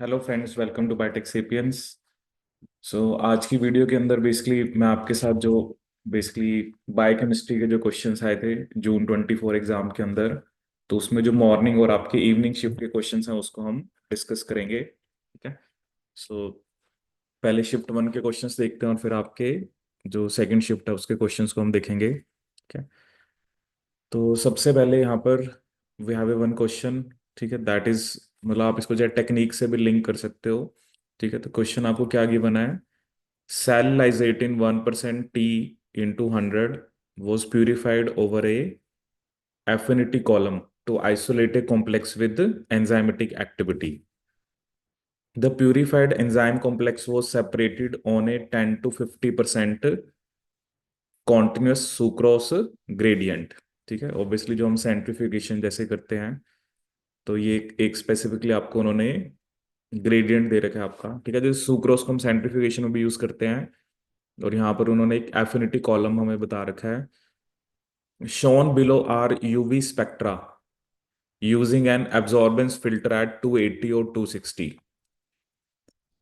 Hello friends, welcome to Biotech Sapiens. आज की video के अंदर बेसिकली मैं आपके साथ जो बेसिकली बायोकेमिस्ट्री के जो क्वेश्चंस आए थे जून 24 एग्जाम के अंदर, तो उसमें जो मॉर्निंग और आपके इवनिंग शिफ्ट के क्वेश्चंस हैं उसको हम डिस्कस करेंगे। ठीक है। सो पहले शिफ्ट वन के क्वेश्चंस देखते हैं और फिर आपके जो सेकंड शिफ्ट है उसके क्वेश्चंस को हम देखेंगे। ठीक है। तो सबसे पहले यहाँ पर we have a one question. ठीक है, दैट इज मतलब आप इसको चाहे टेक्निक से भी लिंक कर सकते हो। ठीक है, तो क्वेश्चन आपको क्या गिवन है। Cell lysatin 1% T into 100 was purified over a affinity column to isolate a complex with enzymatic activity. The purified enzyme complex was separated on a 10 to 50% continuous sucrose gradient. ठीक है, obviously जो हम centrifugation जैसे करते हैं तो ये एक स्पेसिफिकली आपको उन्होंने ग्रेडियंट दे रखा है आपका। ठीक है, जो सुक्रोज को हम सेंट्रीफ्यूगेशन में भी यूज करते हैं और यहाँ पर उन्होंने एक एफिनिटी कॉलम हमें बता रखा है। Shown below are UV spectra using an absorbance filter at 280 और 260।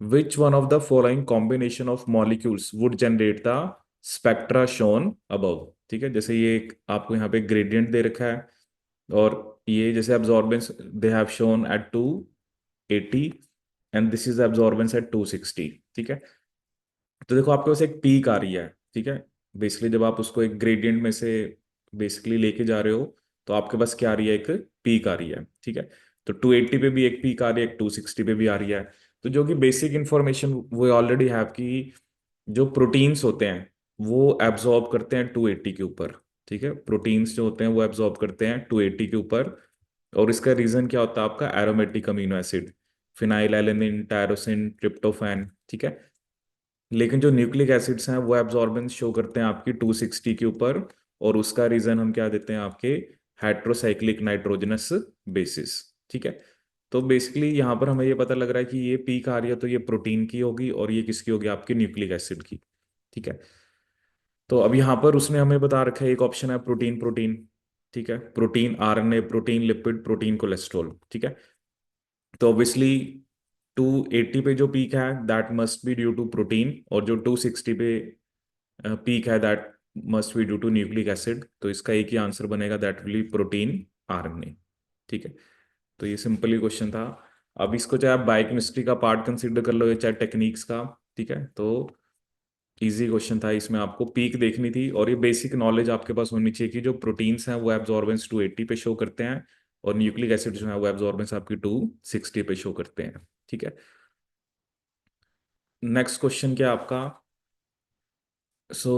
Which one of the following combination of molecules would generate the spectra shown above. ठीक है, जैसे ये एक आपको यहाँ पे ग्रेडियंट दे रखा है और ये जैसे absorbance they have shown at 280 and this is absorbance at 260। ठीक है, तो देखो आपके पास एक पीक आ रही है। ठीक है, बेसिकली जब आप उसको एक ग्रेडियंट में से बेसिकली लेके जा रहे हो तो आपके पास क्या आ रही है, एक पीक आ रही है। ठीक है, तो 280 पे भी एक पीक आ रही है, एक 260 पे भी आ रही है। तो जो कि बेसिक इंफॉर्मेशन वो ऑलरेडी हैव कि जो प्रोटीन्स होते हैं वो एब्जॉर्ब करते हैं 280 के ऊपर। ठीक है, प्रोटीन्स जो होते हैं वो एब्जॉर्ब करते हैं 280 के ऊपर। और इसका रीजन क्या होता है आपका, aromatic amino acid, phenyl alanine, tyrosine, tryptophan. ठीक है, लेकिन जो न्यूक्लिक एसिड्स हैं वो एब्जॉर्बेंस शो करते हैं आपकी 260 के ऊपर। और उसका रीजन हम क्या देते हैं आपके, हेट्रोसाइक्लिक नाइट्रोजनस बेसिस। ठीक है, तो बेसिकली यहाँ पर हमें ये पता लग रहा है कि ये पीक आ रही है तो ये प्रोटीन की होगी और ये किसकी होगी, आपकी न्यूक्लिक एसिड की। ठीक है, तो अब यहाँ पर उसने हमें बता रखा है एक ऑप्शन है प्रोटीन प्रोटीन। ठीक है, protein RNA, protein lipid, protein cholesterol. ठीक है, तो ऑब्वियसली 280 पे जो पीक है that must be due to protein, और जो 260 पे पीक है that must be due to nucleic acid. तो इसका एक ही आंसर बनेगा, that will be protein RNA. ठीक है, तो ये सिंपल ही क्वेश्चन था। अब इसको चाहे आप बायोकेमिस्ट्री का पार्ट कंसीडर कर लो या चाहे टेक्निक्स का। ठीक है, तो इजी क्वेश्चन था, इसमें आपको पीक देखनी थी और ये बेसिक नॉलेज आपके पास होनी चाहिए कि जो प्रोटीन्स हैं वो एब्जॉर्बेंस 280 पे शो करते हैं और न्यूक्लिक एसिड जो है वो एब्जॉर्बेंस आपकी 260 पे शो करते हैं। ठीक है, नेक्स्ट क्वेश्चन क्या आपका। So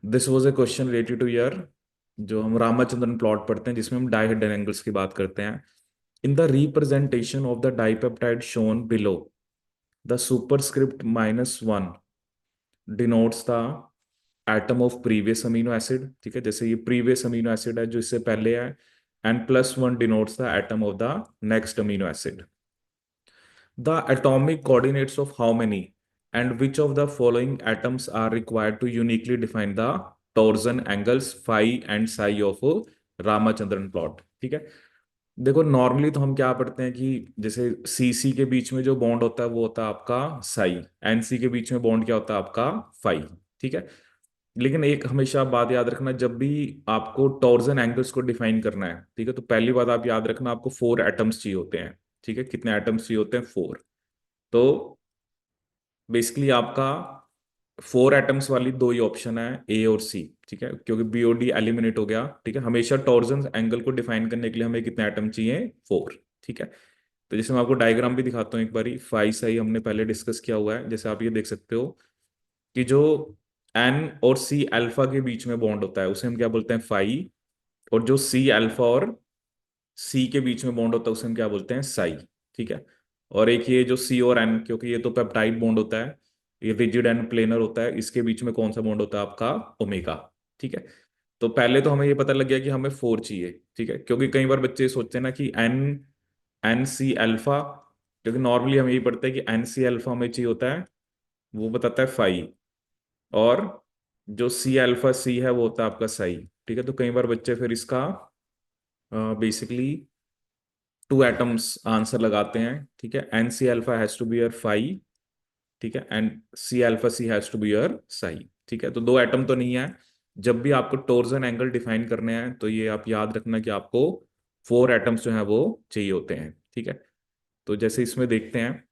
this was a question related two year, जो हम रामाचंद्रन प्लॉट पढ़ते हैं जिसमें हम डाइहेड्रल एंगल्स की बात करते हैं। In the representation of the dipeptide shown below, the superscript -1 denotes the atom of previous amino acid. ठीक है, जैसे ये प्रीवियस अमीनो एसिड है जो इससे पहले है, and +1 denotes the atom of the next amino acid. The atomic coordinates of how many and which of the following atoms are required to uniquely define the torsion angles phi and psi of Ramachandran plot. ठीक है, देखो normally तो हम क्या पढ़ते हैं कि जैसे सी सी के बीच में जो बॉन्ड होता है वो होता है आपका साई, एन सी के बीच में बॉन्ड क्या होता है आपका फाई। ठीक है, लेकिन एक हमेशा बात याद रखना, जब भी आपको टॉर्जन एंगल्स को डिफाइन करना है, ठीक है, तो पहली बात आप याद रखना आपको 4 एटम्स चाहिए होते हैं। ठीक है, कितने एटम्स चाहिए होते हैं, 4। तो बेसिकली आपका 4 एटम्स वाली दो ही ऑप्शन है, ए और सी। ठीक है, क्योंकि बीओडी एलिमिनेट हो गया। ठीक है, हमेशा टॉर्जन एंगल को डिफाइन करने के लिए हमें कितने एटम चाहिए, 4। ठीक है, तो जैसे मैं आपको डायग्राम भी दिखाता हूँ एक बारी, फाई सही हमने पहले डिस्कस किया हुआ है। जैसे आप ये देख सकते हो कि जो एन और सी अल्फा के बीच में बॉन्ड होता है उसे हम क्या बोलते हैं, फाई। और जो सी अल्फा और सी के बीच में बॉन्ड होता है उसे हम क्या बोलते हैं, साई। ठीक है, और एक ये जो सी और एन, क्योंकि ये तो पेप्टाइड बॉन्ड होता है, ये रिजिड एंड प्लेनर होता है, इसके बीच में कौन सा बॉन्ड होता है आपका, ओमेगा। ठीक है, तो पहले तो हमें ये पता लग गया कि हमें 4 चाहिए। ठीक है, क्योंकि कई बार बच्चे सोचते हैं ना कि एन एन सी अल्फा, क्योंकि नॉर्मली हम यही पढ़ते हैं कि एन सी अल्फा हमें चाहिए होता है, वो बताता है फाई। और जो सी अल्फा सी है वो होता है आपका साई। ठीक है, तो कई बार बच्चे फिर इसका बेसिकली टू एटम्स आंसर लगाते हैं, ठीक है, N C alpha has to be your phi, ठीक है, and C alpha C has to be your psi, ठीक है। तो दो एटम तो नहीं है। जब भी आपको टोर्जन एंगल डिफाइन करने हैं तो ये आप याद रखना कि आपको फोर एटम्स जो है वो चाहिए होते हैं, ठीक है। तो जैसे इसमें देखते हैं,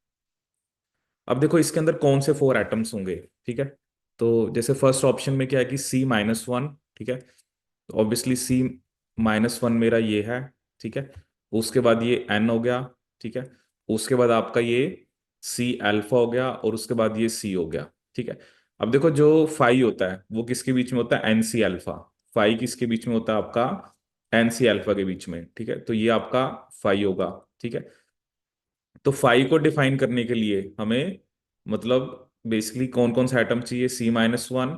अब देखो इसके अंदर कौन से फोर एटम्स होंगे, ठीक है। तो जैसे फर्स्ट ऑप्शन में क्या है कि C-1, ठीक है। तो ऑब्वियसली C-1 मेरा ये है, ठीक है। उसके बाद ये N हो गया, ठीक है। उसके बाद आपका ये C अल्फा हो गया, और उसके बाद ये C हो गया, ठीक है। अब देखो जो फाई होता है वो किसके बीच में होता है, NC अल्फा। फाई किसके बीच में होता है आपका, NC अल्फा के बीच में, ठीक है। तो ये आपका फाई होगा, ठीक है। तो फाई को डिफाइन करने के लिए हमें मतलब बेसिकली कौन कौन सा एटम चाहिए, C-1,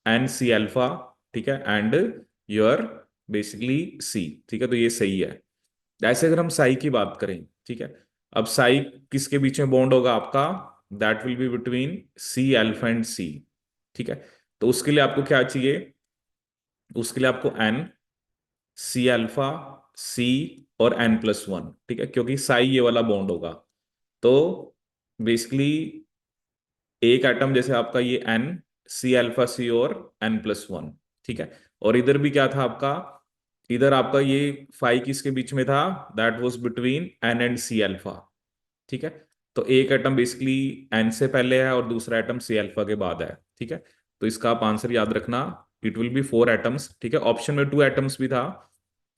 NC अल्फा, ठीक है, एंड योर बेसिकली C, ठीक है। तो ये सही है। ऐसे अगर हम साई की बात करें, ठीक है, अब साई किसके बीच में बॉन्ड होगा आपका, that will be between C alpha and C, ठीक है। तो उसके लिए आपको क्या चाहिए, उसके लिए आपको N, C अल्फा, C और N+1, ठीक है, क्योंकि साई ये वाला बॉन्ड होगा। तो बेसिकली एक एटम जैसे आपका ये N, C अल्फा C और N+1, ठीक है। और इधर भी क्या था आपका, इधर आपका ये फाई किसके बीच में था, that was between N and C alpha, ठीक है। तो एक एटम बेसिकली N से पहले है और दूसरा एटम C अल्फा के बाद है, ठीक है। तो इसका आप आंसर याद रखना, it will be four atoms, ठीक है। ऑप्शन में टू एटम्स भी था,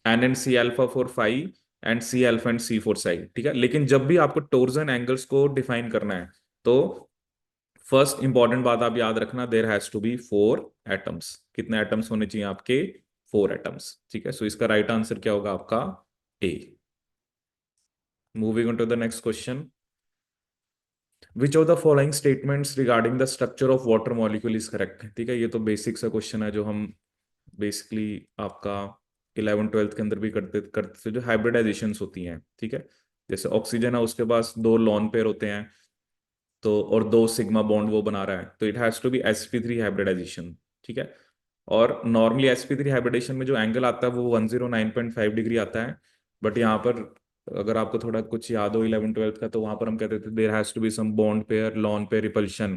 N and C alpha for phi and C alpha and C for psi, ठीक है। लेकिन जब भी आपको टोर्जन एंगल्स को डिफाइन करना है तो फर्स्ट इंपॉर्टेंट बात आप याद रखना, there has to be four atoms. कितने एटम्स होने चाहिए आपके, फोर एटम्स, ठीक है। सो इसका राइट आंसर क्या होगा आपका, A. Moving on to the next question, which of the following statements regarding the structure of water molecule is correct, ठीक है। ये तो बेसिक सा क्वेश्चन है जो हम बेसिकली आपका 11th 12th के अंदर भी करते करते थे, जो हाइब्रिडाइजेशंस होती हैं, ठीक है। जैसे ऑक्सीजन है, उसके पास दो लॉन पेयर होते हैं, तो और दो सिग्मा बॉन्ड वो बना रहा है, तो it has to be sp3 hybridisation, ठीक है। और नॉर्मली sp3 हाइब्रिडेशन में जो एंगल आता है वो 109.5 डिग्री आता है। बट यहाँ पर अगर आपको थोड़ा कुछ याद हो 11th 12th का, तो वहां पर हम कहते थे there has to be some bond pair, lone pair, repulsion.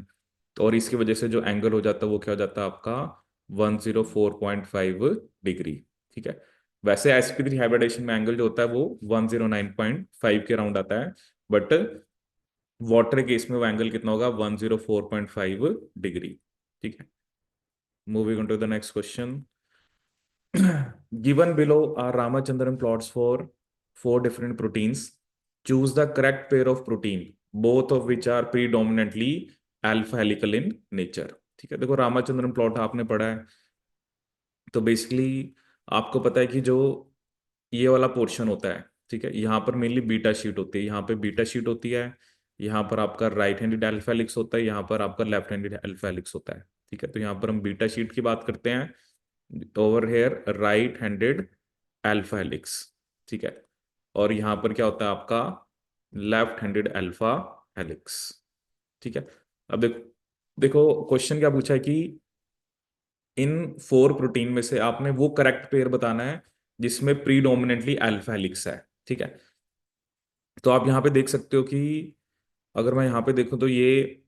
तो और इसकी वजह से जो एंगल हो जाता है वो क्या हो जाता है आपका 104.5 डिग्री, ठीक है। वैसे sp3 हाइब्रिडेशन में एंगल जो होता है वो 109.5 के अराउंड आता है, बट वाटर केस में वो एंगल कितना होगा, 104.5 डिग्री, ठीक है। Moving on to the next question, given below are Ramachandran plots for four different proteins. Choose the correct pair of protein, both of which are predominantly alpha helical in nature. ठीक है, देखो Ramachandran plot आपने पढ़ा है, तो basically आपको पता है कि जो ये वाला पोर्शन होता है, ठीक है, यहाँ पर मेनली बीटा शीट होती है, यहाँ पे बीटा शीट होती है, यहाँ पर आपका राइट हैंडेड अल्फा हेलिक्स होता है, यहाँ पर आपका लेफ्ट हैंडेड अल्फा हेलिक्स होता है, ठीक है। तो यहाँ पर हम बीटा शीट की बात करते हैं, over here right handed alpha helix, ठीक है। और यहाँ पर क्या होता है आपका लेफ्ट हैंडेड अल्फा हेलिक्स, ठीक है। अब देखो, देखो क्वेश्चन क्या पूछा है कि इन फोर प्रोटीन में से आपने वो करेक्ट पेयर बताना है जिसमें प्रीडोमिनेंटली अल्फा हेलिक्स है, ठीक है। तो आप यहाँ पे देख सकते हो कि अगर मैं यहाँ पे देखूं तो ये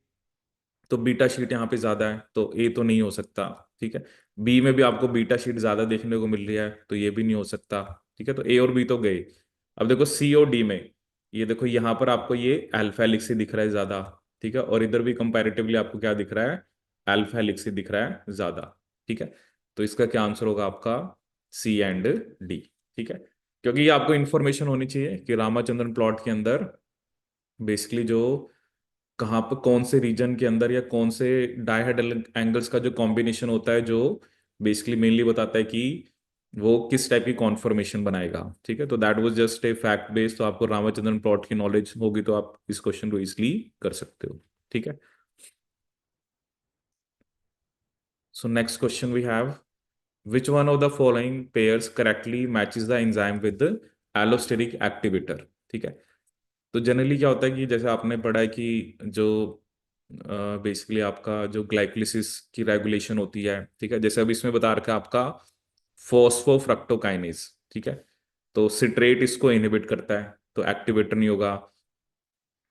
तो बीटा शीट यहाँ पे ज्यादा है, तो ए तो नहीं हो सकता, ठीक है। बी में भी आपको बीटा शीट ज्यादा देखने को मिल रही है, तो ये भी नहीं हो सकता, ठीक है। तो ए और बी तो गए। अब देखो सी और डी में, ये देखो यहाँ पर आपको ये अल्फा हेलिक्स ही दिख रहा है ज्यादा, ठीक है। और इधर भी कंपैरेटिवली आपको क्या दिख रहा है, अल्फा हेलिक्स ही दिख रहा है ज्यादा, ठीक है। तो इसका क्या आंसर होगा आपका, सी एंड डी, ठीक है। क्योंकि ये आपको इंफॉर्मेशन होनी चाहिए कि रामाचंद्रन प्लॉट के अंदर बेसिकली जो कहाँ पर कौन से रीजन के अंदर या कौन से डायहेड्रल एंगल्स का जो कॉम्बिनेशन होता है, जो बेसिकली मेनली बताता है कि वो किस टाइप की कॉन्फॉर्मेशन बनाएगा, ठीक है। तो that was just a fact based, तो आपको रामाचंद्रन प्लॉट की नॉलेज होगी तो आप इस क्वेश्चन को इजिली कर सकते हो, ठीक है। So next question we have, which one of the following pairs correctly matches the enzyme with the allosteric activator, ठीक है। तो जनरली क्या होता है कि जैसे आपने पढ़ा है कि जो बेसिकली आपका जो ग्लाइकोलिसिस की रेगुलेशन होती है, ठीक है, जैसे अब इसमें बता रखा है आपका फोस्फोफ्रक्टोकाइनेज, ठीक है। तो सिट्रेट इसको इनहिबिट करता है, तो एक्टिवेटर नहीं होगा।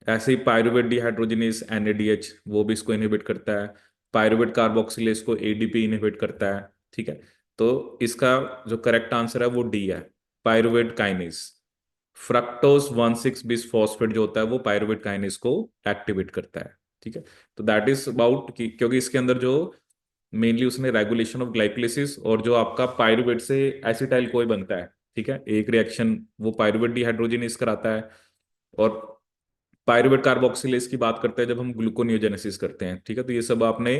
ऐसे ही पायरुवेट डिहाइड्रोजिनेज NADH, वो भी इसको इनहिबिट करता है। पायरुवेट कार्बोक्सिलेज को ADP इनहिबिट करता है। ठीक है, तो इसका जो करेक्ट आंसर है वो डी है, pyruvate kinase. Fructose 1,6 bis phosphate जो होता है वो पायरुवेट काइनेज को एक्टिवेट करता है। ठीक है, तो दैट इज अबाउट, क्योंकि इसके अंदर जो मेनली उसने रेगुलेशन ऑफ ग्लाइकोलिसिस, और जो आपका पायरुवेट से एसिटाइल कोई बनता है, ठीक है, एक रिएक्शन वो पायरुवेट डिहाइड्रोजिनेज कराता है। और पायरुवेट कार्बोक्सिलेज की बात करते हैं जब हम ग्लूकोनियोजेनेसिस करते हैं। ठीक है, तो ये सब आपने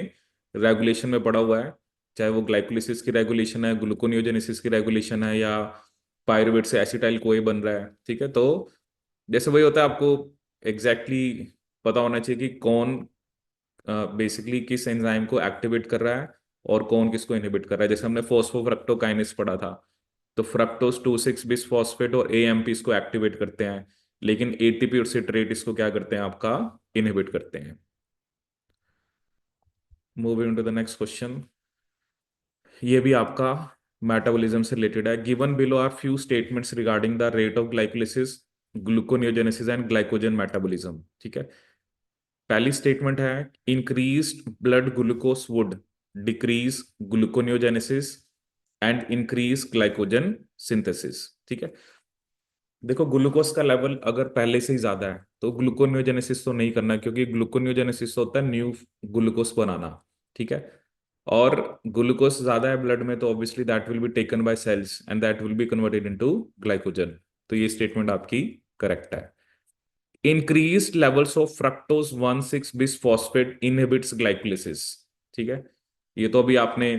रेगुलेशन में पढ़ा हुआ है, चाहे वो ग्लाइकोलिसिस की रेगुलेशन है, ग्लूकोनियोजेनेसिस की रेगुलेशन है, या पायरुवेट से एसिटाइल कोई बन रहा है। ठीक है, तो जैसे वही होता है, आपको एग्जैक्टली exactly पता होना चाहिए कि कौन बेसिकली किस एंजाइम को एक्टिवेट कर रहा है और कौन किसको इनहिबिट कर रहा है। जैसे हमने फोस्फोफ्रक्टोकाइनेस पढ़ा था, तो फ्रक्टोज 2,6 बिस फॉस्फेट और AMP इसको एक्टिवेट करते हैं, लेकिन ATP और सिट्रेट इसको क्या करते हैं, आपका इनहिबिट करते हैं। Moving to the next question, ये भी आपका मेटाबॉलिज्म से रिलेटेड है। Given below are few statements regarding the rate of glycolysis, gluconeogenesis and glycogen metabolism. ठीक है, पहली स्टेटमेंट है increased blood glucose would decrease gluconeogenesis and increase glycogen synthesis. ठीक है, देखो ग्लूकोज का लेवल अगर पहले से ही ज्यादा है तो ग्लूकोनियोजेनेसिस तो नहीं करना, क्योंकि ग्लूकोनियोजेनेसिस होता है न्यू ग्लूकोज बनाना। ठीक है, और ग्लूकोज ज्यादा है ब्लड में तो obviously that will be taken by cells and that will be converted into glycogen. तो ये स्टेटमेंट आपकी करेक्ट है। Increased levels of fructose 1,6 bis phosphate inhibits glycolysis. ठीक है, ये तो अभी आपने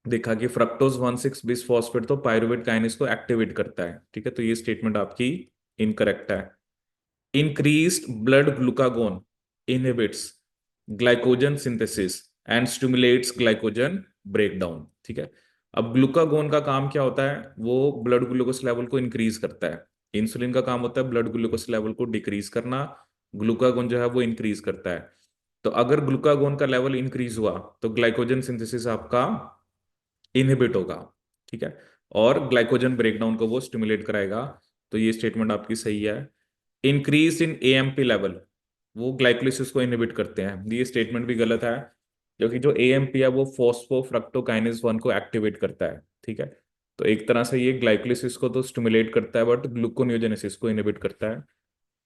देखा कि फ्रक्टोज 1,6 बिस फॉस्फेट तो पायरुवेट काइनेज को एक्टिवेट करता है। ठीक है, तो ये स्टेटमेंट आपकी इनकरेक्ट है। Increased blood glucagon inhibits glycogen synthesis and stimulates glycogen breakdown. ठीक है, अब ग्लूकागोन का काम क्या होता है, वो ब्लड ग्लूकोज लेवल को इंक्रीज करता है। इंसुलिन का काम होता है ब्लड ग्लूकोज लेवल को डिक्रीज करना, ग्लूकागोन जो है वो इंक्रीज करता है। तो अगर ग्लूकागोन का लेवल इंक्रीज हुआ तो ग्लाइकोजन सिंथेसिस आपका इनहिबिट होगा। ठीक है, और ग्लाइकोजन ब्रेकडाउन को वो स्टिमुलेट कराएगा। तो ये स्टेटमेंट आपकी सही है। इंक्रीज इन AMP लेवल, वो ग्लाइकोलिसिस को इनहिबिट करते हैं, ये स्टेटमेंट भी गलत है, क्योंकि जो AMP है वो फोस्फोफ्रक्टोकाइनेज 1 को एक्टिवेट करता है। ठीक है, तो एक तरह से ये ग्लाइकोलिसिस को तो स्टिमुलेट करता है बट ग्लूकोनियोजेनेसिस को इनहिबिट करता है।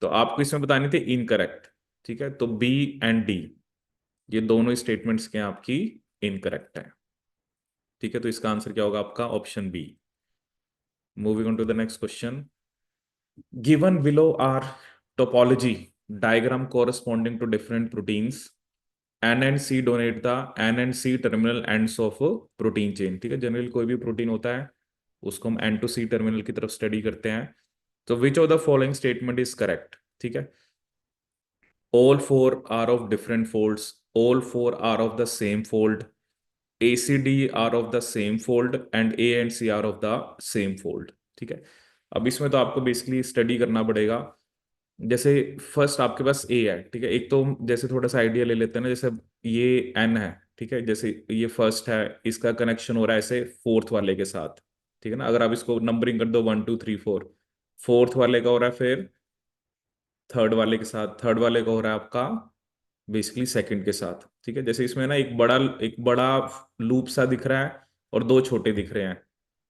तो आपको इसमें बतानी थी इनकरेक्ट। ठीक है, तो B एंड D ये दोनों स्टेटमेंट्स के आपकी इनकरेक्ट है। ठीक है, तो इसका आंसर क्या होगा आपका, option B. Moving on to the next question, given below are topology diagram corresponding to different proteins, N and C denote the N and C terminal ends of protein chain. ठीक है, generally कोई भी protein होता है उसको हम N to C terminal की तरफ स्टडी करते हैं। तो विच of the following statement is correct. ठीक है, all four are of different folds, all four are of the same fold, ACD are of the same fold and A and C are of the same fold। ठीक है, अब इसमें तो आपको basically study करना पड़ेगा। जैसे फर्स्ट आपके पास ए है, ठीक है, एक तो जैसे थोड़ा सा आइडिया ले लेते हैं ना, जैसे ये एन है। ठीक है, जैसे ये फर्स्ट है, इसका कनेक्शन हो रहा है ऐसे फोर्थ वाले के साथ। ठीक है ना, अगर आप इसको नंबरिंग कर दो 1 2 3 4, फोर्थ वाले का हो रहा है फिर थर्ड वाले के साथ, थर्ड वाले का हो रहा है आपका बेसिकली सेकंड के साथ। ठीक है, जैसे इसमें ना एक बड़ा लूप सा दिख रहा है और दो छोटे दिख रहे हैं।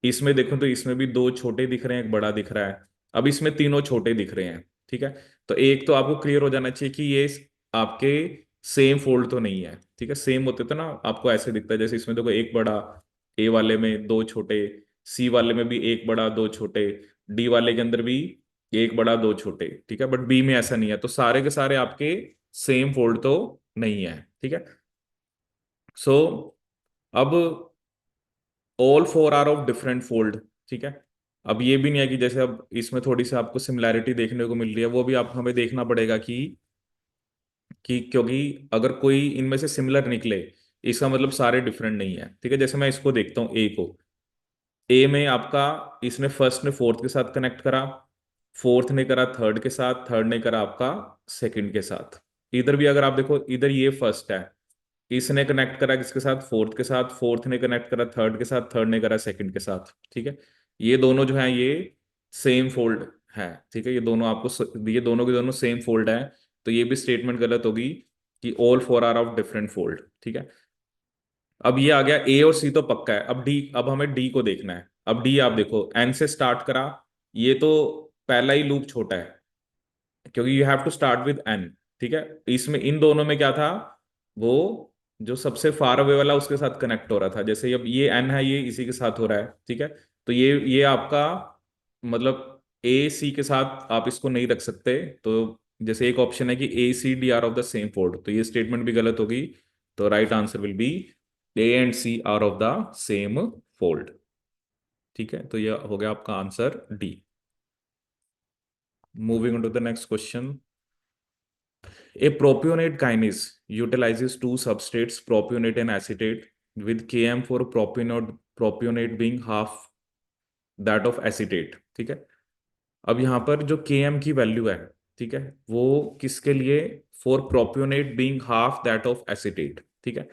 इसमें देखो तो इसमें भी दो छोटे दिख रहे हैं, एक बड़ा दिख रहा है। अब इसमें तीनों छोटे दिख रहे हैं। ठीक है, तो एक तो आपको क्लियर हो जाना चाहिए कि ये आपके सेम फोल्ड तो नहीं है। ठीक है, सेम होते तो ना आपको ऐसे दिखता है, जैसे इसमें देखो एक बड़ा, ए वाले में दो छोटे, सी वाले में भी एक बड़ा दो छोटे, डी वाले के अंदर भी एक बड़ा दो छोटे। ठीक है, बट बी में ऐसा नहीं है, तो सारे के सारे आपके सेम फोल्ड तो नहीं है। ठीक है, सो अब all four are of different fold. ठीक है, अब ये भी नहीं है कि जैसे अब इसमें थोड़ी सी आपको सिमिलैरिटी देखने को मिल रही है, वो भी आप हमें देखना पड़ेगा कि क्योंकि अगर कोई इनमें से सिमिलर निकले इसका मतलब सारे डिफरेंट नहीं है। ठीक है, जैसे मैं इसको देखता हूँ ए को, ए में आपका इसने फर्स्ट ने फोर्थ के साथ कनेक्ट करा, फोर्थ ने करा थर्ड के साथ, थर्ड ने करा आपका सेकंड के साथ। इधर भी अगर आप देखो, इधर ये फर्स्ट है, इसने कनेक्ट करा किसके साथ, फोर्थ के साथ, फोर्थ ने कनेक्ट करा थर्ड के साथ, थर्ड ने करा सेकंड के साथ। ठीक है, ये दोनों जो है ये सेम फोल्ड है, ठीक है, ये दोनों आपको ये दोनों के दोनों सेम फोल्ड है, तो ये भी स्टेटमेंट गलत होगी कि all four are of different fold, ठीक है। अब ये आ गया ए और सी तो पक्का है, अब डी, अब हमें डी को देखना है। अब डी आप देखो, एन से स्टार्ट करा, ये तो पहला ही लूप छोटा है, क्योंकि you have to start with N, ठीक है। इसमें इन दोनों में क्या था, वो जो सबसे फार अवे वाला उसके साथ कनेक्ट हो रहा था, जैसे अब ये एन है, ये इसी के साथ हो रहा है, ठीक है। तो ये आपका मतलब ए सी के साथ आप इसको नहीं रख सकते, तो जैसे एक ऑप्शन है कि A C D are of the same fold, तो ये स्टेटमेंट भी गलत होगी। तो right answer will be A and C are of the same fold, ठीक है। तो ये हो गया आपका answer D. Moving to the next question. A propionate kinase utilizes two substrates, propionate and acetate, with Km for propionate being half that of acetate, ठीक है। अब यहाँ पर जो Km की वैल्यू है, ठीक है, वो किसके लिए, for propionate being half that of acetate, ठीक है।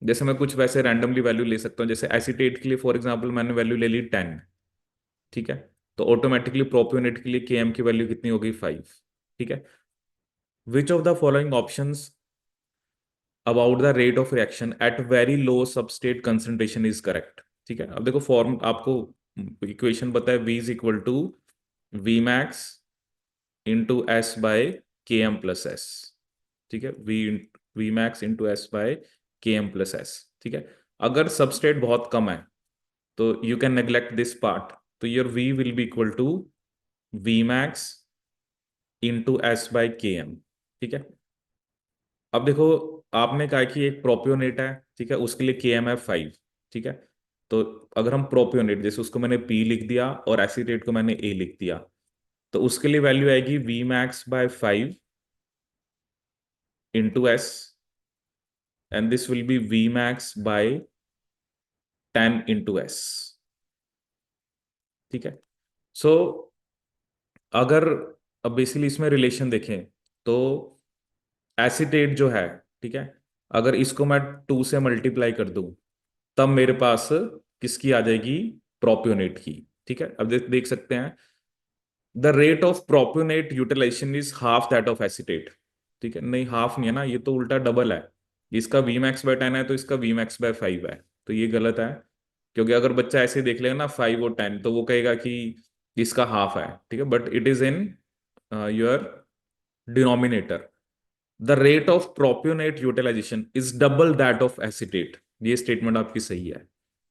जैसे मैं कुछ वैसे रैंडमली वैल्यू ले सकता हूँ, जैसे एसिटेट के लिए फॉर एग्जांपल मैंने वैल्यू ले ली 10, ठीक है, तो ऑटोमेटिकली प्रोपियोनेट के लिए Km की वैल्यू कितनी होगी, 5, ठीक है। विच of the following options about the rate of reaction at very low substrate concentration is correct, ठीक है। अब देखो फॉर्म आपको इक्वेशन पता है, V is equal to V max into S by K M plus S, ठीक है। V max into S by K M plus S, ठीक है। अगर सबस्टेट बहुत कम है तो you can neglect this part, तो your V will be equal to V max into S by K M, ठीक है। अब देखो, आपने कहा कि एक प्रोपियोनेट है, ठीक है, उसके लिए के एम है 5, ठीक है। तो अगर हम प्रोपियोनेट, जैसे उसको मैंने पी लिख दिया और एसीटेट को मैंने ए लिख दिया, तो उसके लिए वैल्यू आएगी V max by 5 into S, and this will be V max by 10 into S, ठीक है। सो अगर अब बेसिकली इसमें रिलेशन देखें तो एसीटेट जो है, ठीक है, अगर इसको मैं 2 से मल्टीप्लाई कर दूं, तब मेरे पास किसकी आ जाएगी, प्रोपियोनेट की, ठीक है। अब देख सकते हैं, the rate of propionate utilisation is half that of acetate, ठीक है। नहीं, हाफ नहीं है ना, ये तो उल्टा डबल है, इसका वी मैक्स बाय 10 है तो इसका वी मैक्स बाय 5 है, तो ये गलत है। क्योंकि अगर बच्चा ऐसे देख लेगा ना 5 और 10, तो वो कहेगा कि इसका हाफ है, ठीक है, but it is in your denominator. The rate of propionate utilisation is double that of acetate, ये स्टेटमेंट आपकी सही है,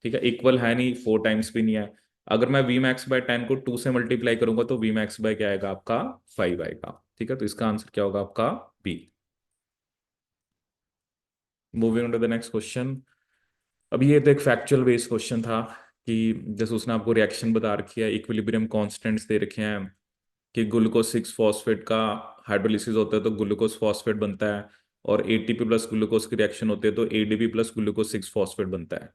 ठीक है। इक्वल है नहीं, 4 टाइम्स भी नहीं है। अगर मैं वी मैक्स बाय 10 को 2 से मल्टीप्लाई करूंगा तो वी मैक्स बाय क्या आएगा आपका, 5 आएगा, ठीक है। तो इसका आंसर क्या होगा आपका, B. Moving to the next question. अब ये तो एक फैक्चुअल बेस्ड क्वेश्चन था कि जैसे उसने आपको रिएक्शन बता रखी है, इक्विलिब्रियम कांस्टेंट्स दे रखे हैं कि ग्लूकोज 6 फॉस्फेट का हाइड्रोलिसिस होता है तो ग्लूकोज फॉस्फेट बनता है, और एटीपी प्लस ग्लूकोज की रिएक्शन होती है तो एडीपी प्लस ग्लूकोज 6 फॉस्फेट बनता है।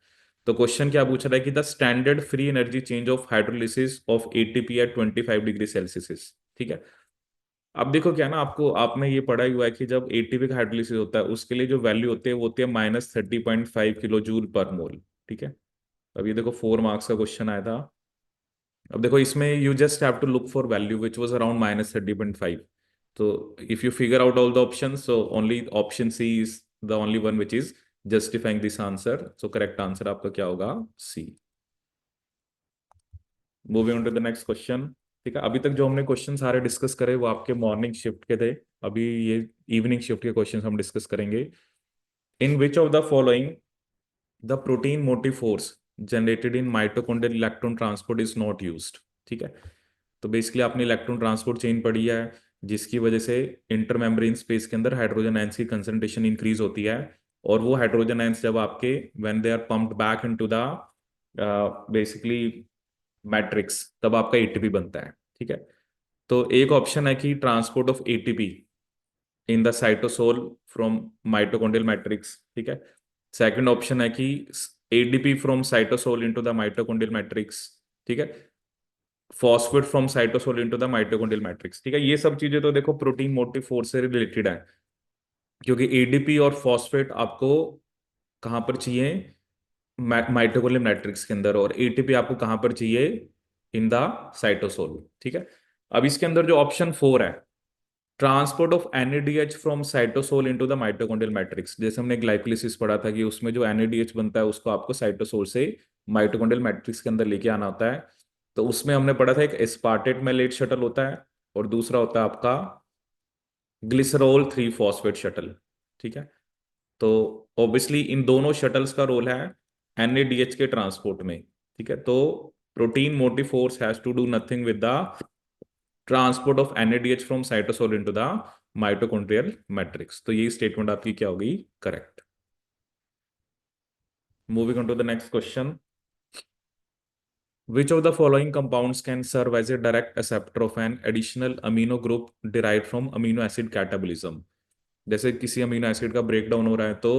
तो क्वेश्चन क्या पूछ रहा है कि the standard free energy change of hydrolysis of ATP at 25 degree Celsius, ठीक है। अब देखो क्या ना, आपको आपने ये पढ़ा ही हुआ है कि जब एटीपी का हाइड्रोलिसिस होता है उसके लिए जो वैल्यू होती है वो होती है -30.5 किलो जूल पर मोल, ठीक है। अब ये देखो 4 मार्क्स का क्वेश्चन आया था। अब देखो इसमें you just have to look for value which was around -30.5, तो if you figure out all the option, so only option C is the only one which is justifying this answer, so correct answer आपका क्या होगा, C. Moving on to the next question, ठीक है। अभी तक जो हमने क्वेश्चन सारे डिस्कस करे वो आपके मॉर्निंग शिफ्ट के थे, अभी ये इवनिंग शिफ्ट के क्वेश्चन हम डिस्कस करेंगे। In which of the following the proton motive force generated in mitochondrial electron transport is not used, ठीक है। तो बेसिकली आपने इलेक्ट्रॉन ट्रांसपोर्ट चेन पढ़ी है, जिसकी वजह से इंटरमेम्ब्रेन स्पेस के अंदर हाइड्रोजन आयंस की कंसंट्रेशन इंक्रीज होती है, और वो हाइड्रोजन आयंस जब आपके when they are pumped back into the basically matrix, तब आपका एटीपी बनता है, ठीक है। तो एक ऑप्शन है कि transport of ATP in the cytosol from mitochondrial matrix, ठीक है। सेकंड ऑप्शन है कि ADP from cytosol into the mitochondrial matrix, ठीक है। Phosphate from cytosol into the mitochondrial matrix, ठीक है। ये सब चीजें तो देखो प्रोटीन मोटिव फोर्स से रिलेटेड है, क्योंकि एडीपी और फॉस्फेट आपको कहाँ पर चाहिए, माइटोकॉन्ड्रियल मैट्रिक्स के अंदर, और एटीपी आपको कहाँ पर चाहिए, इन द साइटोसोल। ठीक है, अब इसके अंदर जो ऑप्शन 4 है, transport of NADH from cytosol into the mitochondrial matrix, जैसे हमने ग्लाइकोलिसिस पढ़ा था कि उसमें जो एनएडीएच बनता है उसको आपको साइटोसोल से माइटोकॉन्ड्रियल मैट्रिक्स के अंदर लेके आना होता है। तो उसमें हमने पढ़ा था एक एस्पार्टेट मेलेट शटल होता है और दूसरा होता है आपका ग्लिसरॉल 3 फॉस्फेट शटल। ठीक है, तो ऑब्वियसली इन दोनों शटल्स का रोल है एनएडीएच के ट्रांसपोर्ट में। ठीक है, तो protein motive force has to do nothing with the transport of NADH from cytosol into the mitochondrial matrix. तो ये स्टेटमेंट आपकी क्या होगी, correct. Moving on to the next question, which of the following compounds can serve as a direct acceptor of an additional amino group derived from amino acid catabolism? जैसे किसी amino acid का breakdown हो रहा है तो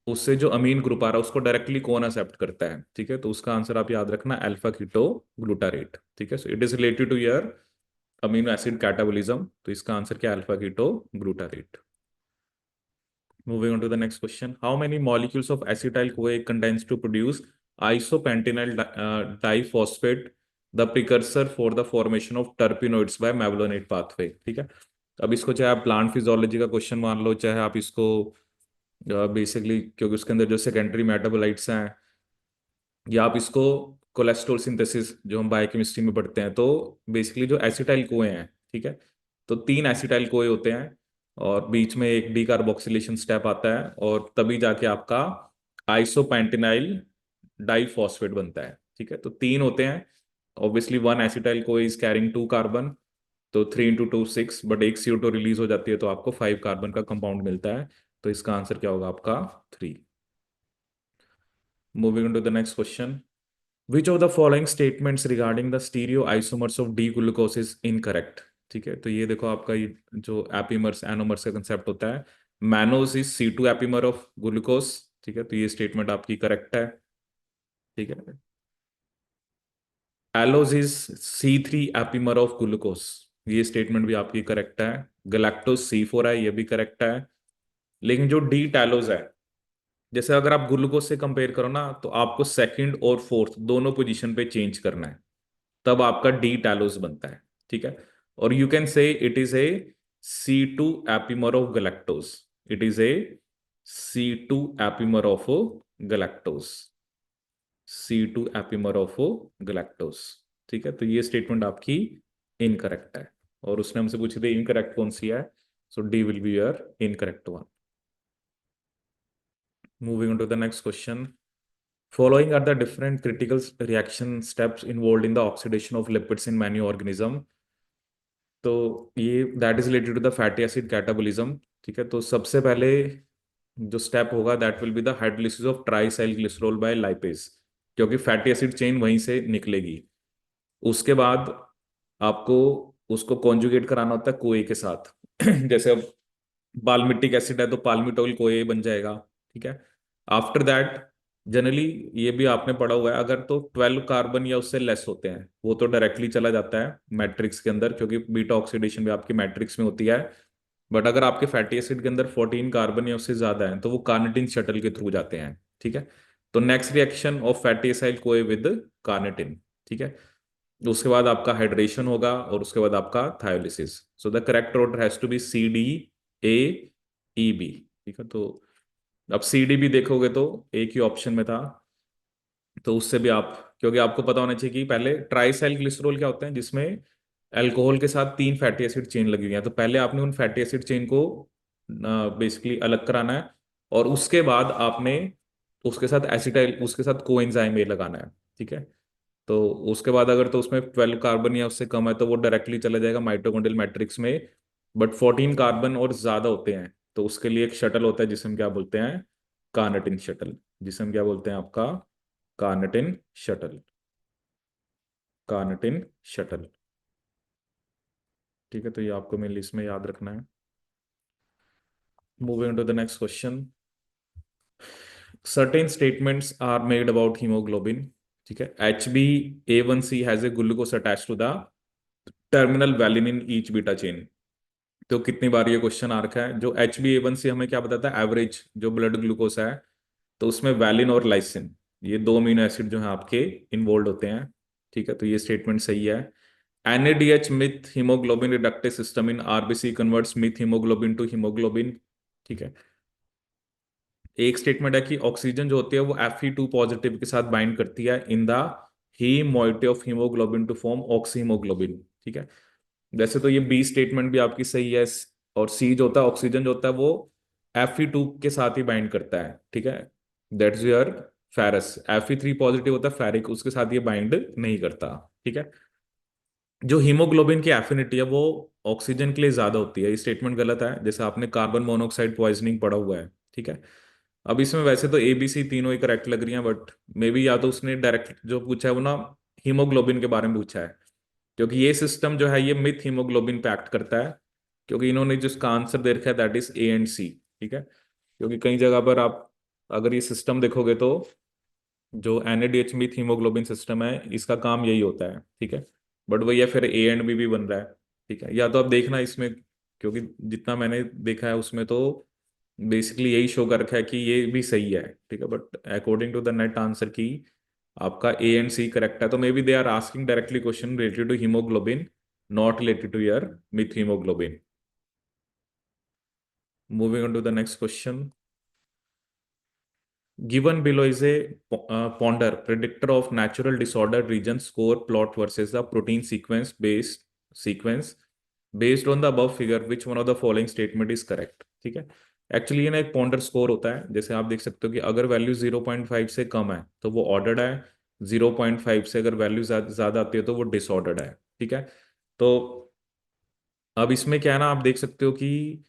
उससे जो अमीन group आ रहा है उसको डायरेक्टली कौन एक्सेप्ट करता है। ठीक है, तो उसका आंसर आप याद रखना अल्फा कीटो ग्लूटारेट। ठीक है, so it is related to your amino acid catabolism, तो इसका आंसर क्या है, alpha keto glutarate. Moving on to the next question. How many molecules of acetyl-CoA contains to produce isopentenyl diphosphate, the precursor for the formation of terpenoids by mevalonate pathway? ठीक है, अब इसको चाहे आप प्लांट फिजियोलॉजी का question मान लो, चाहे आप इसको बेसिकली क्योंकि उसके अंदर जो सेकेंडरी मेटाबोलाइट्स हैं, या आप इसको कोलेस्ट्रॉल सिंथेसिस जो हम बायोकेमिस्ट्री में पढ़ते हैं, तो बेसिकली जो एसिटाइल कोए हैं, ठीक है, तो 3 एसिटाइल कोए होते हैं और बीच में एक डीकार्बोक्सिलेशन स्टेप आता है और तभी जाके आपका आइसोपेंटेनाइल डाइफॉस्फेट बनता है। ठीक है, तो 3 होते हैं, obviously 1 acetyl CoA is carrying 2 carbon, तो 3 × 2 6, बट एक CO2 रिलीज हो जाती है तो आपको 5 कार्बन का कंपाउंड मिलता है। तो इसका आंसर क्या होगा आपका 3। Moving to the next question, which of the following statements regarding the stereo isomers of D glucose is incorrect? ठीक है, तो ये देखो आपका ये जो एपीमर्स एनोमर्स का कंसेप्ट होता है, mannose is C2 epimer of glucose. ठीक है, तो ये स्टेटमेंट आपकी करेक्ट है। ठीक है, allose is C3 epimer of glucose, ये स्टेटमेंट भी आपकी करेक्ट है। गैलेक्टोज C4 है, ये भी करेक्ट है। लेकिन जो डी टैलोज है, जैसे अगर आप ग्लूकोज से कंपेयर करो ना, तो आपको सेकंड और फोर्थ दोनों पोजीशन पे चेंज करना है, तब आपका डी टैलोस बनता है। ठीक है, और you can say it is a C2 epimer of galactose, it is a C2 epimer of galactose, C2 epimer of galactose. ठीक है, तो ये स्टेटमेंट आपकी इनकरेक्ट है और उसने हमसे पूछे थे इनकरेक्ट कौन सी है, so D will be your incorrect one. Moving on to the next question, following are the different critical reaction steps involved in the oxidation of lipids in many organism? तो ये that is related to the fatty acid catabolism. ठीक है, तो सबसे पहले जो step होगा that will be the hydrolysis of triacyl glycerol by lipase, क्योंकि फैटी एसिड चेन वहीं से निकलेगी। उसके बाद आपको उसको कॉन्जुगेट कराना होता है कोए के साथ जैसे अब पाल्मिटिक एसिड है तो पाल्मिटोल कोए बन जाएगा। ठीक है, आफ्टर दैट जनरली ये भी आपने पढ़ा हुआ है, अगर तो 12 कार्बन या उससे लेस होते हैं वो तो डायरेक्टली चला जाता है मैट्रिक्स के अंदर, क्योंकि बीटा ऑक्सीडेशन भी आपकी मैट्रिक्स में होती है। बट अगर आपके फैटी एसिड के अंदर 14 कार्बन या उससे ज्यादा है तो वो कार्निटिन शटल के थ्रू जाते हैं। ठीक है, तो next reaction of fatty acyl कोए विद कार्निटिन। ठीक है, उसके बाद आपका हाइड्रेशन होगा और उसके बाद आपका thiolysis. So the correct order has to be CDAEB। ठीक है, तो अब CDB देखोगे तो एक ही ऑप्शन में था, तो उससे भी आप, क्योंकि आपको पता होना चाहिए कि पहले ट्राइसाइल ग्लिसरॉल क्या होता है, जिसमें अल्कोहल के साथ 3 फैटी एसिड चेन लगी हुई है, तो पहले आपने उन फैटी एसिड चेन को बेसिकली अलग कराना है और उसके बाद आपने उसके साथ एसिटाइल उसके साथ कोएंजाइम ए लगाना है। ठीक है, तो उसके बाद अगर तो उसमें 12 कार्बन या उससे कम है तो वो डायरेक्टली चला जाएगा माइटोकॉन्ड्रियल मैट्रिक्स में। बट 14 कार्बन और ज्यादा होते हैं तो उसके लिए एक शटल होता है जिसे हम क्या बोलते हैं, कार्निटिन शटल, जिसे हम क्या बोलते हैं आपका कार्निटिन शटल, कार्निटिन शटल। ठीक है, तो ये आपको मेरी लिस्ट में याद रखना है। Moving to the next question, certain statements are made about haemoglobin. ठीक है, HbA1c has a glucose attach to the terminal valine in each beta chain. तो कितनी बार ये क्वेश्चन आ रखा है, जो HbA1c हमें क्या बताता है, एवरेज जो ब्लड ग्लूकोज है, तो उसमें वैलिन और लाइसिन ये 2 अमीनो एसिड जो है आपके इन्वॉल्व होते हैं। ठीक है, तो ये स्टेटमेंट सही है। NADH meth haemoglobin reductase system in RBC converts meth haemoglobin to haemoglobin. ठीक है, एक स्टेटमेंट है कि ऑक्सीजन जो होती है वो Fe2 पॉजिटिव के साथ बाइंड करती है in the heme moiety of haemoglobin to form oxyhaemoglobin. ठीक है, वैसे तो ये बी स्टेटमेंट भी आपकी सही है। और सी जो होता है, ऑक्सीजन जो होता है वो Fe2 के साथ ही बाइंड करता है। ठीक है, that's your ferrous. Fe3 positive होता है फेरिक, उसके साथ ये बाइंड नहीं करता। ठीक है, जो हीमोग्लोबिन की एफिनिटी है वो ऑक्सीजन के लिए ज्यादा होती है, ये स्टेटमेंट गलत है। जैसे आपने कार्बन मोनोऑक्साइड पॉइजनिंग पढ़ा हुआ है। ठीक है, अब इसमें वैसे तो ABC तीनों ही करेक्ट लग रही हैं, बट मे बी या तो उसने डायरेक्ट जो पूछा है वो ना हीमोग्लोबिन के बारे में पूछा है, क्योंकि ये सिस्टम जो है ये मिथ हीमोग्लोबिन पे एक्ट करता है। क्योंकि इन्होंने जिसका आंसर दे रखा है that is A and C। ठीक है, क्योंकि कई जगह पर आप अगर ये सिस्टम देखोगे तो जो NADH मिथ हीमोग्लोबिन सिस्टम है इसका काम यही होता है। ठीक है, बट वही है, फिर A and B भी बन रहा है। ठीक है, या तो आप देखना इसमें, क्योंकि जितना मैंने देखा है उसमें तो बेसिकली यही शो कर रखा है कि ये भी सही है। ठीक है, but according to the net answer key आपका A and C करेक्ट है, तो may be they are asking directly question related to haemoglobin, not related to your meth haemoglobin. Moving on to the next question. Given below is a ponder predictor of natural disorder region score plot versus the protein sequence based on the above figure, which one of the following statement is correct। ठीक है, actually ये ना एक ponder score होता है। जैसे आप देख सकते हो कि अगर वैल्यू 0.5 से कम है तो वो ऑर्डर्ड है, 0.5 से अगर वैल्यू ज्यादा आती है तो वो डिसऑर्डर्ड है। ठीक है, तो अब इसमें क्या है ना, आप देख सकते हो कि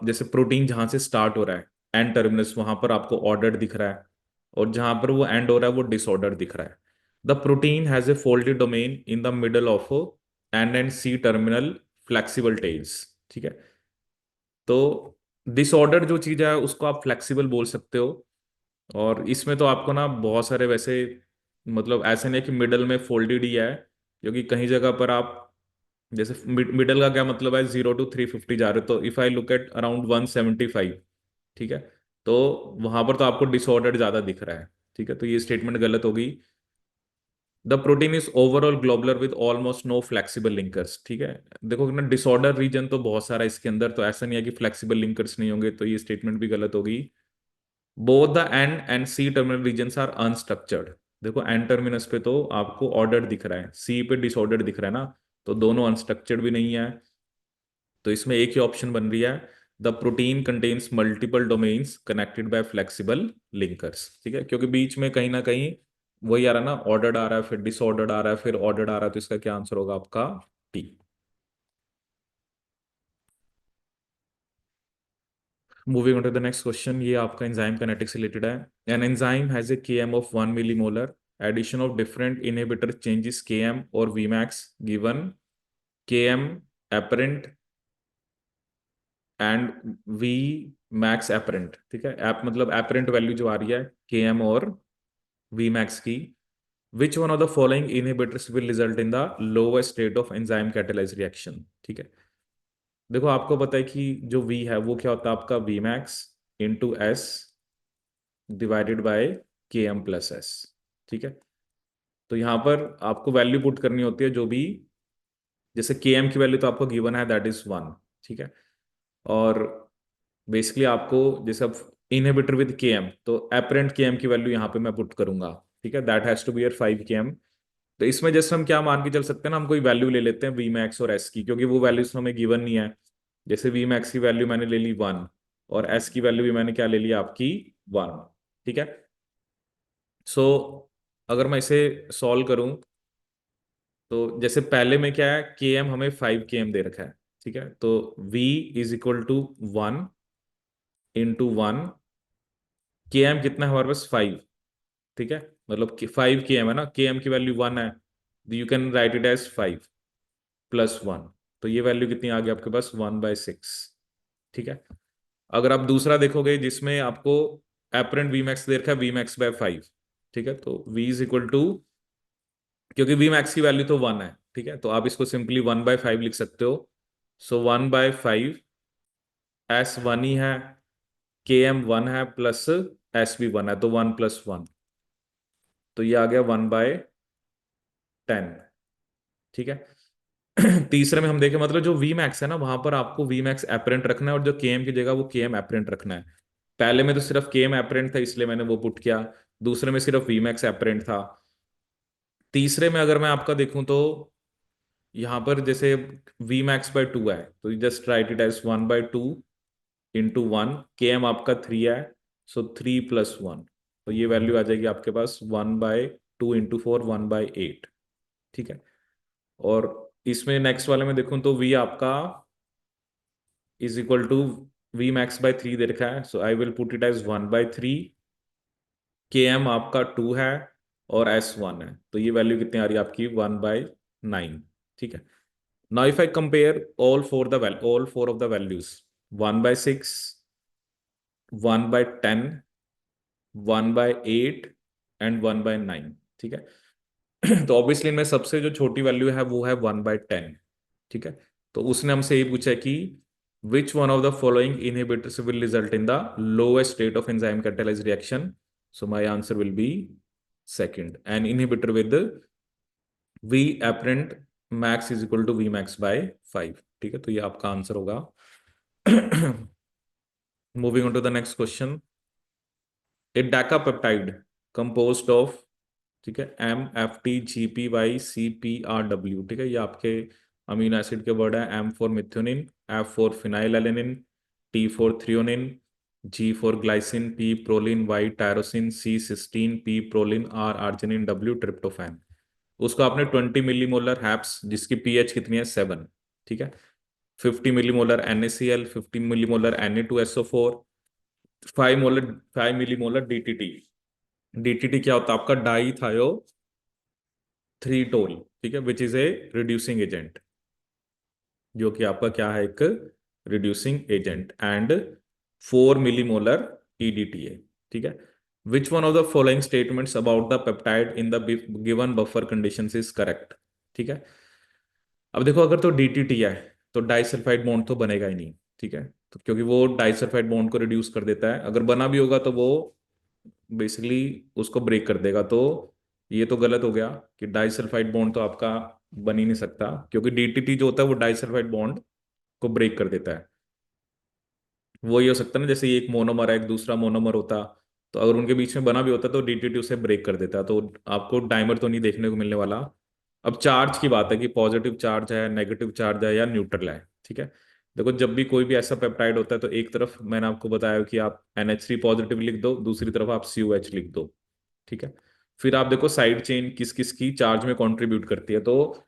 जैसे प्रोटीन जहां से स्टार्ट हो रहा है एंड टर्मिनस, वहां पर आपको ऑर्डर दिख रहा है, और जहां पर वो एंड हो रहा है वो डिसऑर्डर दिख रहा है। The protein has a folded domain in the middle of N C terminal flexible tails. ठीक है, तो डिसऑर्डर जो चीज है उसको आप फ्लेक्सिबल बोल सकते हो। और इसमें तो आपको ना बहुत सारे वैसे, मतलब ऐसे नहीं कि मिडल में फोल्डेड ही है, क्योंकि कहीं जगह पर आप जैसे मिडल का क्या मतलब है, 0 to 350 जा रहे हो, तो if I look at around 175। ठीक है, तो वहां पर तो आपको डिसऑर्डर ज्यादा दिख रहा है। ठीक है, तो ये स्टेटमेंट गलत होगी। The protein is overall globular with almost no flexible linkers. ठीक है, देखो ना डिसऑर्डर रीजन तो बहुत सारा है इसके अंदर, तो ऐसा नहीं है कि फ्लेक्सिबल लिंकर्स नहीं होंगे, तो ये स्टेटमेंट भी गलत होगी। Both the N C terminal regions are unstructured. देखो एंड टर्मिनस पे तो आपको ऑर्डर दिख रहा है, सी पे डिसऑर्डर दिख रहा है ना, तो दोनों अनस्ट्रक्चर्ड भी नहीं है। तो इसमें एक ही ऑप्शन बन रही है, the protein contains multiple domains connected by flexible linkers. ठीक है, क्योंकि बीच में कहीं ना कहीं वही आ रहा है ना, ऑर्डर्ड आ रहा है, फिर डिसऑर्डर्ड आ रहा है, फिर ऑर्डर्ड आ रहा है, तो इसका क्या आंसर होगा आपका T. Moving on to the next question, ये आपका एंजाइम काइनेटिक्स रिलेटेड है। An enzyme has a Km of 1 millimolar, addition of different inhibitor changes Km और Vmax given Km apparent and V max apparent. ठीक है, app मतलब apparent value जो आ रही है Km और वी मैक्स की, विच one of the following inhibitors will result in the lower state of enzyme catalyse reaction. ठीक है, देखो आपको पता है कि जो V है वो क्या होता है आपका V max into S divided by Km plus S. ठीक है, तो यहां पर आपको वैल्यू पुट करनी होती है जो भी, जैसे Km की वैल्यू तो आपको गिवन है दैट इज 1। ठीक है, और बेसिकली आपको जैसे अब इनहिबिटर विद Km, तो एपरेंट Km की वैल्यू यहाँ पे मैं पुट करूंगा। ठीक है, that has to be 5 Km। तो इसमें जैसे हम क्या मान के चल सकते हैं ना, हम कोई वैल्यू ले लेते हैं वी मैक्स और एस की, क्योंकि वो वैल्यूज हमें गिवन नहीं है। जैसे वी मैक्स की वैल्यू मैंने ले ली 1, और एस की वैल्यू भी मैंने क्या ले लिया आपकी 1। ठीक है, सो अगर मैं इसे सॉल्व करूं, तो जैसे पहले में क्या है, Km हमें 5 Km दे रखा है। ठीक है, तो V is equal to 1 into 1, Km कितना है हमारे पास 5। ठीक है, मतलब 5 Km है ना, Km की वैल्यू 1 है, you can write it as 5 + 1। तो ये वैल्यू कितनी आ गई आपके पास 1/6। ठीक है, अगर आप दूसरा देखोगे जिसमें आपको एपरेंट वी मैक्स दे रखा है Vmax/5। ठीक है, तो V इज इक्वल टू, क्योंकि Vmax की वैल्यू तो 1 है। ठीक है, तो आप इसको सिंपली 1/5 लिख सकते हो। सो 1/5, एस 1 ही है, Km 1 है, प्लस एस भी 1 है, तो 1 + 1, तो ये आ गया 1/5। 10। ठीक है। तीसरे में हम देखें, मतलब जो वी मैक्स है ना, वहां पर आपको वी मैक्स एपरेंट रखना है, और जो के एम की जगह वो के एम एपरेंट रखना है। पहले में तो सिर्फ के एम एपरेंट था, इसलिए मैंने वो पुट किया। दूसरे में सिर्फ वी मैक्स एपरेंट था। तीसरे में अगर मैं आपका देखूं तो यहाँ पर जैसे वी मैक्स बाय 2 है, तो just write it as 1/2 into 1। K M आपका 3 है, सो 3+1, तो ये वैल्यू आ जाएगी आपके पास 1/2 इंटू 4, 1/8। ठीक है। और इसमें नेक्स्ट वाले में देखूं तो v आपका is equal to v max/3 दे रखा है, so I will put it as 1/3। K M आपका 2 है और s 1 है, तो ये वैल्यू कितनी आ रही है आपकी 1/9। ठीक है। Now if I compare all four of the values, 1/6, 1/10, 1/8 and 1/9। ठीक है। तो ऑब्वियसली इनमें सबसे जो छोटी वैल्यू है वो है 1/10। ठीक है। तो उसने हमसे ये पूछा कि which one of the following inhibitors will result in the lowest state of enzyme catalyse reaction. So my answer will be second, an inhibitor with V apparent max is equal to V max by 5। ठीक है, तो ये आपका answer होगा। Moving on to the next question. A decapeptide composed of, ठीक है, MFTGPYCPRW। ठीक है, ये आपके अमीनो एसिड के वर्ड है। M for methionine, F for phenylalanine, T for threonine, G for glycine, P proline, Y tyrosine, C cysteine, P proline, R arginine, W tryptophan. उसको आपने 20 मिलीमोलर हैप्स, जिसकी पीएच कितनी है 7। ठीक है। 50 millimolar NaCl, 50 millimolar Na2SO4, 5 millimolar DTT। DTT क्या होता है आपका? डाई थायो थ्रीटोल। ठीक है, which is a reducing agent, जो कि आपका क्या है, एक reducing agent. And 4 millimolar EDTA. ठीक है। विच one of the following statements about the peptide in the given buffer conditions is correct? ठीक है। अब देखो, अगर तो डीटीटी है तो डाइसल्फाइड बॉन्ड तो बनेगा ही नहीं। ठीक है, तो क्योंकि वो डाइसल्फाइड बॉन्ड को रिड्यूस कर देता है, अगर बना भी होगा तो वो बेसिकली उसको ब्रेक कर देगा। तो ये तो गलत हो गया कि डाइसल्फाइड बॉन्ड तो आपका बन ही नहीं सकता, क्योंकि डीटीटी जो होता है वो डाइसल्फाइड बॉन्ड को ब्रेक कर देता है। वो ये हो सकता है ना, जैसे ये एक मोनोमर है, एक दूसरा मोनोमर होता, तो अगर उनके बीच में बना भी होता तो डीटीटी उसे ब्रेक कर देता, तो आपको डाइमर तो नहीं देखने को मिलने वाला। अब चार्ज की बात है कि पॉजिटिव चार्ज है, नेगेटिव चार्ज है, या न्यूट्रल है। ठीक है। देखो, जब भी कोई भी ऐसा पेप्टाइड होता है तो एक तरफ मैंने आपको बताया कि आप NH3 पॉजिटिव लिख दो, दूसरी तरफ आप COH लिख दो। ठीक है। फिर आप देखो साइड चेन किस किस की चार्ज में कंट्रीब्यूट करती है, तो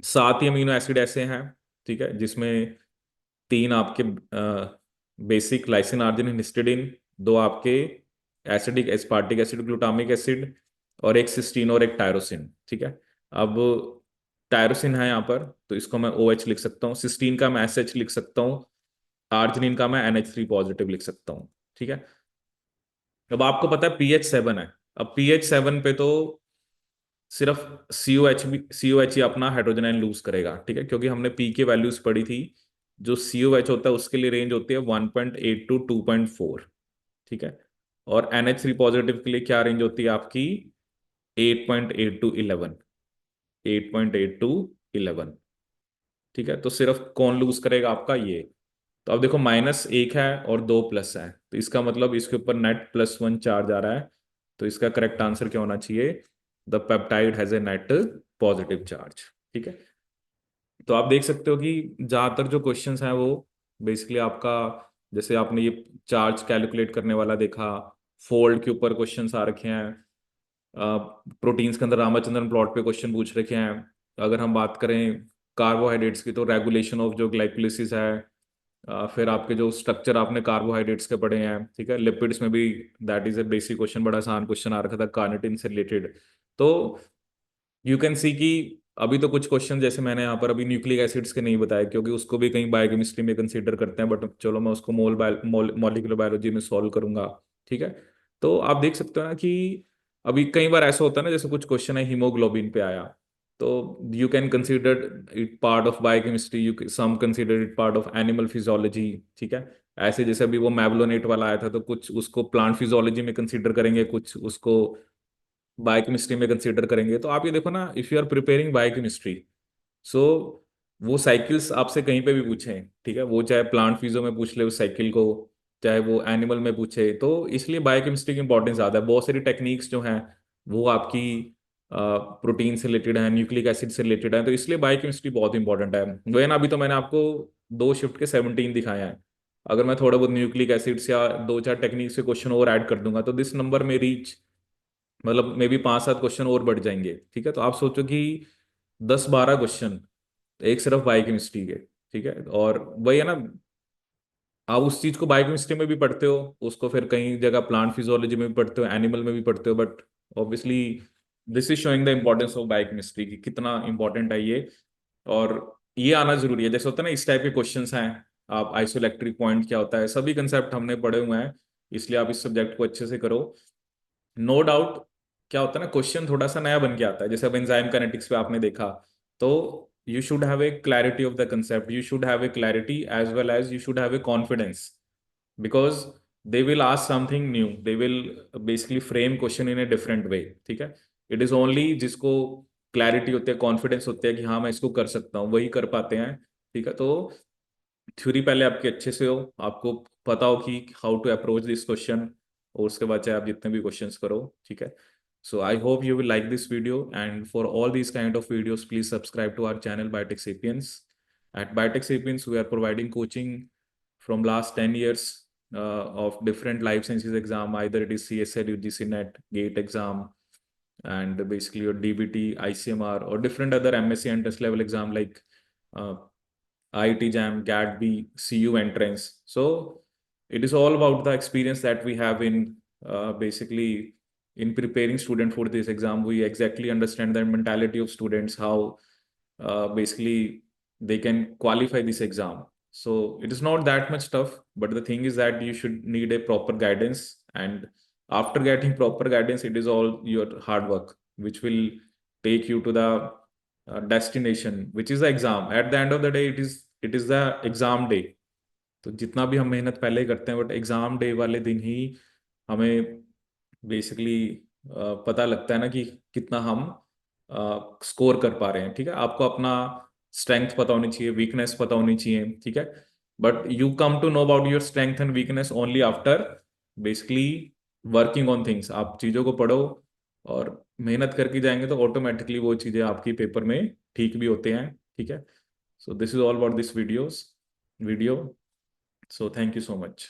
7 ही अमीनो एसिड ऐसे हैं, ठीक है, जिसमें 3 आपके बेसिक लाइसिन आर्जिनिन हिस्टिडाइन, 2 आपके acidic aspartic acid glutamic acid, और एक सिस्टीन और एक टायरोसिन। ठीक है। अब टायरोसिन है यहाँ पर, तो इसको मैं OH लिख सकता हूँ, सिस्टीन का मैं SH लिख सकता हूँ, आर्जिनिन का मैं NH3 पॉजिटिव लिख सकता हूँ। ठीक है। अब आपको पता है pH 7 है। अब pH 7 पे तो सिर्फ COH ही अपना हाइड्रोजन लूज करेगा। ठीक है, क्योंकि हमने पी की वैल्यूज पढ़ी थी, जो COH होता है उसके लिए रेंज होती है 1.8 टू 2.4। ठीक है। और NH3 पॉजिटिव के लिए क्या रेंज होती है आपकी? 8.8 टू 11। 8.8 टू 11। ठीक है, तो सिर्फ कौन लूज करेगा आपका? ये। तो अब देखो, -1 है और 2 प्लस है, तो इसका मतलब इसके ऊपर नेट +1 चार्ज आ रहा है। तो इसका करेक्ट आंसर क्या होना चाहिए? The peptide has a net positive charge. ठीक है। तो आप देख सकते हो कि ज्यादातर जो क्वेश्चंस हैं वो बेसिकली आपका, जैसे आपने ये चार्ज कैलकुलेट करने वाला देखा, फोल्ड के ऊपर क्वेश्चंस आ रखे हैं, प्रोटीन्स के अंदर रामाचंद्रन प्लॉट पे क्वेश्चन पूछ रखे हैं। अगर हम बात करें कार्बोहाइड्रेट्स की, तो रेगुलेशन ऑफ जो ग्लाइकोलिसिस है, फिर आपके जो स्ट्रक्चर आपने कार्बोहाइड्रेट्स के पढ़े हैं। ठीक है। लिपिड्स में भी that is a basic question, बड़ा आसान क्वेश्चन आ रखा था कार्निटिन से रिलेटेड। तो यू कैन सी कि अभी तो कुछ क्वेश्चन जैसे मैंने यहाँ पर अभी न्यूक्लिक एसिड्स के नहीं बताए, क्योंकि उसको भी कहीं बायोकेमिस्ट्री में कंसीडर करते हैं, बट चलो मैं उसको मॉलिक्यूलर बायोलॉजी में सॉल्व करूंगा। ठीक है। तो आप देख सकते हो ना कि अभी कई बार ऐसा होता है ना, जैसे कुछ क्वेश्चन है हीमोग्लोबिन पे आया, तो you can consider it part of biochemistry, you some consider it part of animal physiology. ठीक है। ऐसे जैसे अभी वो मैवलोनेट वाला आया था, तो कुछ उसको प्लांट फिजियोलॉजी में कंसीडर करेंगे, कुछ उसको बायोकेमिस्ट्री में कंसीडर करेंगे, तो आप ये देखो ना, if you are preparing biochemistry, so वो साइकिल्स आपसे कहीं पे भी पूछें, ठीक है, वो चाहे प्लांट फिजियो में पूछ ले उस साइकिल को, चाहे वो एनिमल में पूछे, तो इसलिए बायोकेमिस्ट्री की इंपॉर्टेंस ज़्यादा है। बहुत सारी टेक्निक्स जो हैं वो आपकी प्रोटीन से रिलेटेड है, न्यूक्लिक एसिड से रिलेटेड है, तो इसलिए बायोकेमिस्ट्री बहुत इंपॉर्टेंट है। वही ना, अभी तो मैंने आपको 2 शिफ्ट के 17 दिखाए हैं। अगर मैं थोड़ा बहुत न्यूक्लिक एसिड्स या 2-4 टेक्निक से क्वेश्चन और ऐड कर दूंगा, तो दिस नंबर में रीच, मतलब मे बी 5-7 क्वेश्चन और बढ़ जाएंगे, ठीक है। तो आप सोचो कि 10-12 क्वेश्चन एक सिर्फ बायोकेमिस्ट्री के, ठीक है। और वही है ना, आप उस चीज को बायोकेमिस्ट्री में भी पढ़ते हो, उसको फिर कई जगह प्लांट फिजियोलॉजी में भी पढ़ते हो, एनिमल में भी पढ़ते हो, but obviously this is showing the importance of biochemistry की कितना इंपॉर्टेंट है ये। और ये आना जरूरी है, जैसे होता है ना इस टाइप के क्वेश्चंस हैं, आप आइसोइलेक्ट्रिक पॉइंट क्या होता है, सभी कंसेप्ट हमने पढ़े हुए हैं, इसलिए आप इस सब्जेक्ट को अच्छे से करो। नो डाउट, क्या होता है ना, क्वेश्चन थोड़ा सा नया बन के आता है, जैसे अब एंजाइम काइनेटिक्स पे आपने देखा, तो you should have a clarity of the concept, you should have a clarity as well as you should have a confidence, because they will ask something new, they will basically frame question in a different way, ठीक है। It is only जिसको clarity होती है, confidence होती है कि हाँ मैं इसको कर सकता हूँ, वही कर पाते हैं, ठीक है। तो थ्योरी पहले आपके अच्छे से हो, आपको पता हो कि how to approach this question, और उसके बाद चाहे आप जितने भी क्वेश्चंस करो, ठीक है। So I hope you will like this video, and for all these kind of videos please subscribe to our channel Biotech Sapiens. At Biotech Sapiens we are providing coaching from last 10 years of different life sciences exam, either it is CSL, UGC NET, GATE exam, and basically your DBT, ICMR, or different other MSc entrance level exam like uh, IIT JAM, GAT-B, CU entrance. So it is all about the experience that we have in basically in preparing student for this exam. We exactly understand the mentality of students, how basically they can qualify this exam. So it is not that much tough, but the thing is that you should need a proper guidance, and after getting proper guidance, it is all your hard work which will take you to the destination, which is the exam. At the end of the day, it is the exam day. तो जितना भी हम मेहनत पहले ही करते हैं, but exam day वाले दिन ही हमें बेसिकली पता लगता है ना कि कितना हम स्कोर कर पा रहे हैं, ठीक है। आपको अपना स्ट्रेंथ पता होनी चाहिए, वीकनेस पता होनी चाहिए, ठीक है। But you come to know about your strength and weakness only after basically working on things. आप चीज़ों को पढ़ो और मेहनत करके जाएंगे, तो ऑटोमेटिकली वो चीज़ें आपकी पेपर में ठीक भी होते हैं, ठीक है। So this is all about this video. So thank you so much.